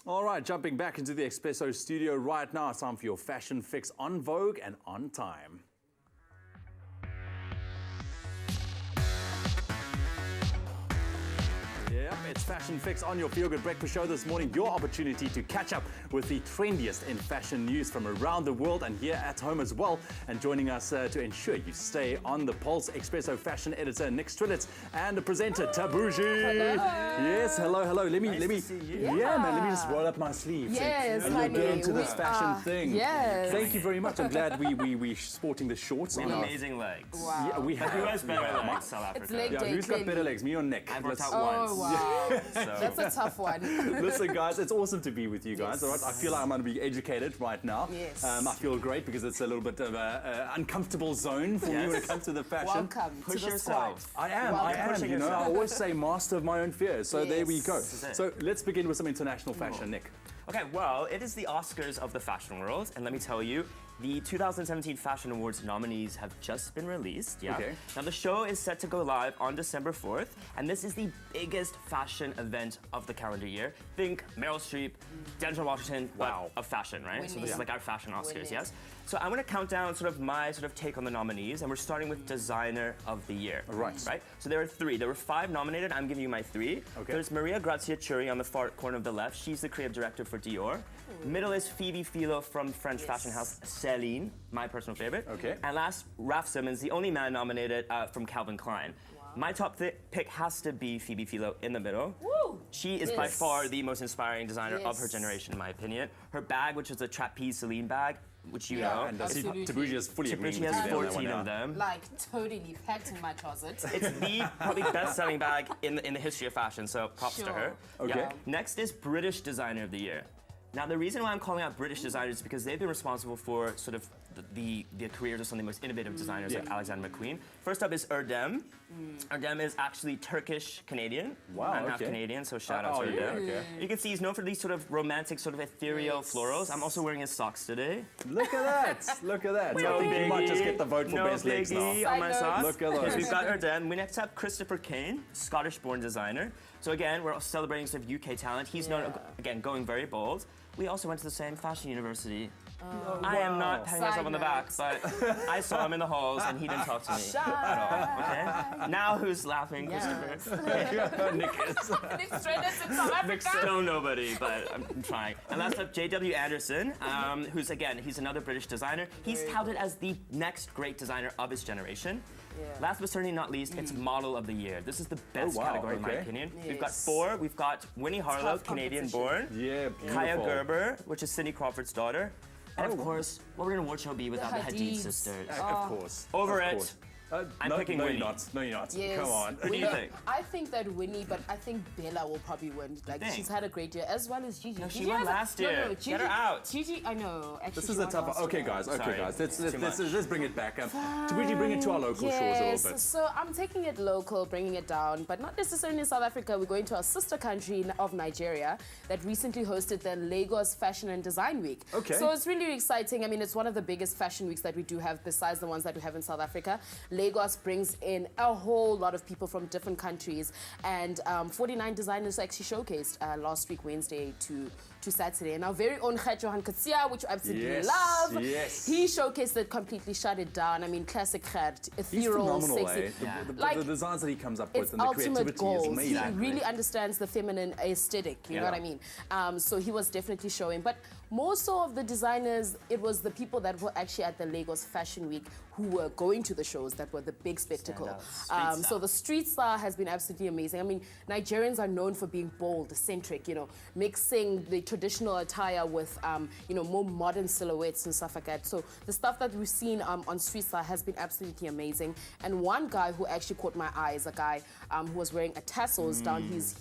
All right, jumping back into the Expresso studio right now. It's time for your fashion fix on Vogue and on time. Yep, it's Fashion Fix on your Feel Good Breakfast show this morning. Your opportunity to catch up with the trendiest in fashion news from around the world and here at home as well. And joining us to ensure you stay on the pulse, Expresso fashion editor Nick Strelitz and the presenter Tabuji. Hello. Yes, hello. Let me to see you. Yeah, man, let me just roll up my sleeves. Yes, and honey. we'll get into this fashion thing. Yes. Thank you very much. I'm glad we sporting the shorts. We have amazing legs. Wow. Yeah, we have. Who has better legs, South Africa? It's leg Yeah, day, who's got clearly. better legs, me or Nick? I've worked out Oh, once. wow. So. That's a tough one. Listen, guys, it's awesome to be with you guys. Yes. All right, I feel like I'm going to be educated right now. Yes. I feel great because it's a little bit of an uncomfortable zone for me when it comes to the fashion. Welcome Push to the yourself. squad. I am. Pushing You know, I yourself. always say master of my own fears. So there we go. Yes. This is it. So let's begin with some international fashion, Nick. Okay, well, it is the Oscars of the fashion world, and let me tell you, the 2017 Fashion Awards nominees have just been released. Yeah. Okay. Now the show is set to go live on December 4th, and this is the biggest fashion event of the calendar year. Think Meryl Streep, Denzel Washington, Wow. of fashion, right? So Winning. this is like our fashion Oscars, Winning. yes? So I'm gonna count down sort of my take on the nominees, and we're starting with Designer of the Year. Right. Right? So there are three. There were 5 nominated. I'm giving you my 3. Okay. There's Maria Grazia Chiuri on the far corner of the left. She's the creative director for Dior. Middle is Phoebe Philo from French fashion house Celine, my personal favorite. Okay. And last, Raf Simons, the only man nominated from Calvin Klein. My top pick has to be Phoebe Philo in the middle. Woo! She is by Yes. far the most inspiring designer of her Yes. generation, in my opinion. Her bag, which is a trapeze Celine bag, which you know. And Absolutely. Tabuji is fully agreeing She with has you there on that 14 one of now. them. Like, totally packed in my closet. It's the probably best-selling bag in the history of fashion, so props to Sure. her. Okay. Yeah. Next is British Designer of the Year. Now, the reason why I'm calling out British designers is because they've been responsible for sort of the careers of some of the most innovative designers like Yeah. Alexander McQueen. First up is Erdem. Erdem is actually Turkish-Canadian. Wow, I'm half okay. Canadian, so shout out to yeah, Erdem. okay. You can see he's known for these sort of romantic, sort of ethereal Yes. florals. I'm also wearing his socks today. Look at that. Look at that. I think you might just get the vote for no best legs now. biggie on my Side socks. notes. Look at Yes, those. we've got Erdem. We next have Christopher Kane, Scottish-born designer. So again, we're celebrating sort of UK talent. He's known, again, going very bold. We also went to the same fashion university. I am not patting myself on the back, but I saw him in the halls and he didn't talk to me at all. Okay? Now who's laughing, Christopher? Nick is. Nick Strelitz in South Africa. Still nobody, but I'm trying. And last up, J.W. Anderson, who's again, he's another British designer. He's touted as the next great designer of his generation. Yeah. Last but certainly not least, it's Model of the Year. This is the best wow, category in my okay. opinion. We've got Yes. 4. We've got Winnie Harlow, Tough Canadian-born. Yeah, beautiful. Kaya Gerber, which is Cindy Crawford's daughter. And of Oh. course, what would an award show be without the Hadid Hadids. sisters? Of course. Over of it. course. I'm no, picking no, Winnie. you're not. No, you're not. Yes. Come on. Who do you think? I think that Winnie, but I think Bella will probably win. Like, think? she's had a great year, as well as Gigi. No, she Gigi won has a- last year. No, Get Gigi, her out. Gigi, I know. Actually, This is she a won tough last one. Okay, year. guys. Okay, Sorry. guys. Too much. Let's bring it back. Tabuji, bring it to our local shores a Yes, little bit. so I'm taking it local, bringing it down, but not necessarily in South Africa. We're going to our sister country of Nigeria that recently hosted the Lagos Fashion and Design Week. Okay. So it's really exciting. I mean, it's one of the biggest fashion weeks that we do have besides the ones that we have in South Africa. Lagos brings in a whole lot of people from different countries, and 49 designers actually showcased last week, Wednesday to Saturday. And our very own Johan Katsia, which I absolutely Yes, love. yes. He showcased it, completely shut it down. I mean, classic Gert, He's ethereal, phenomenal, sexy. eh? Yeah. The designs that he comes up with It's and the ultimate creativity is goals. amazing. He really understands the feminine aesthetic, you know what I mean? So he was definitely showing. But more so of the designers, it was the people that were actually at the Lagos Fashion Week who were going to the shows that were the big spectacle. Street So style. the street style has been absolutely amazing. I mean, Nigerians are known for being bold, eccentric, you know, mixing the traditional attire with, you know, more modern silhouettes and stuff like that. So the stuff that we've seen on street style has been absolutely amazing. And one guy who actually caught my eye is a guy who was wearing a tassels down his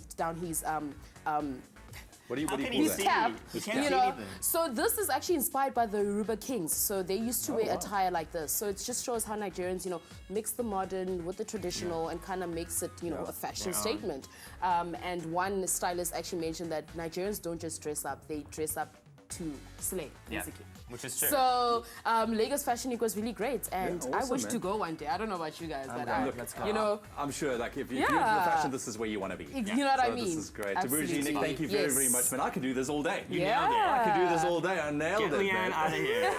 What do you How can call you that? see? cap, You can't you see know. anything. So this is actually inspired by the Yoruba kings. So they used to wear wow. attire like this. So it just shows how Nigerians, you know, mix the modern with the traditional and kind of makes it, you know, a fashion statement. And one stylist actually mentioned that Nigerians don't just dress up; they dress up to slay, Yeah, basically. which is true. So Lagos Fashion Week was really great, and Yeah, I awesome, wish man. to go one day. I don't know about you guys, but Look, you know, I'm sure, like, if you're Yeah. into fashion, this is where you want to be. you know what I So mean? This is great. Absolutely. Tabuji, Nick, thank you very, Yes. very much, man. I could do this all day. You nailed it. I could do this all day. I nailed Get it, Leanne man. out of here.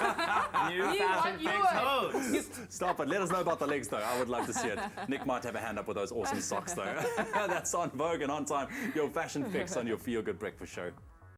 New You fashion want you fix would. host. Stop it. Let us know about the legs, though. I would love to see it. Nick might have a hand up with those awesome socks, though. That's on Vogue and On Time, your fashion fix on your Feel Good Breakfast Show.